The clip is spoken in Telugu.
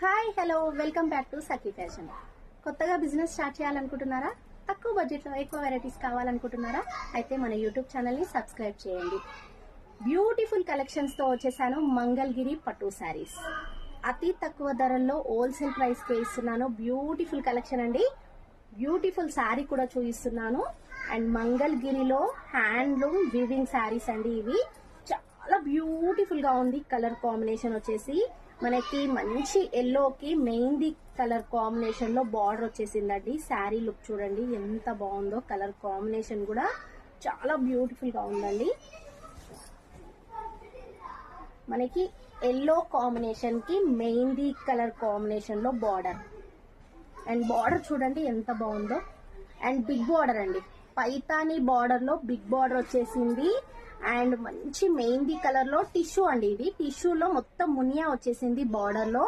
Hi hello welcome back to Sakhi fashion. కొత్తగా బిజినెస్ స్టార్ట్ చేయాలనుకుంటున్నారా? తక్కువ బడ్జెట్లో ఎక్కువ వెరైటీస్ కావాలనుకుంటున్నారా? అయితే మన యూట్యూబ్ ఛానల్ని సబ్స్క్రైబ్ చేయండి. బ్యూటిఫుల్ కలెక్షన్స్తో వచ్చేసాను. మంగళగిరి పట్టు శారీస్ అతి తక్కువ ధరల్లో హోల్సేల్ ప్రైస్కి ఇస్తున్నాను. బ్యూటిఫుల్ కలెక్షన్ అండి. బ్యూటిఫుల్ శారీ కూడా చూపిస్తున్నాను. అండ్ మంగళగిరిలో హ్యాండ్లూమ్ వీవింగ్ శారీస్ అండి. ఇవి చాలా బ్యూటిఫుల్ గా ఉంది. కలర్ కాంబినేషన్ వచ్చేసి మనకి మంచి ఎల్లోకి మెహందీ కలర్ కాంబినేషన్ లో బార్డర్ వచ్చేసిందండి. శారీ లుక్ చూడండి ఎంత బాగుందో. కలర్ కాంబినేషన్ కూడా చాలా బ్యూటిఫుల్ గా ఉందండి. మనకి ఎల్లో కాంబినేషన్ కి మెహందీ కలర్ కాంబినేషన్ లో బార్డర్. అండ్ బార్డర్ చూడండి ఎంత బాగుందో. అండ్ బిగ్ బార్డర్ అండి. పైతానీ బార్డర్ లో బిగ్ బార్డర్ వచ్చేసింది. అండ్ మంచి మెహందీ కలర్ లో టిష్యూ అండి. ఇది టిష్యూలో మొత్తం మునియా వచ్చేసింది బార్డర్ లో.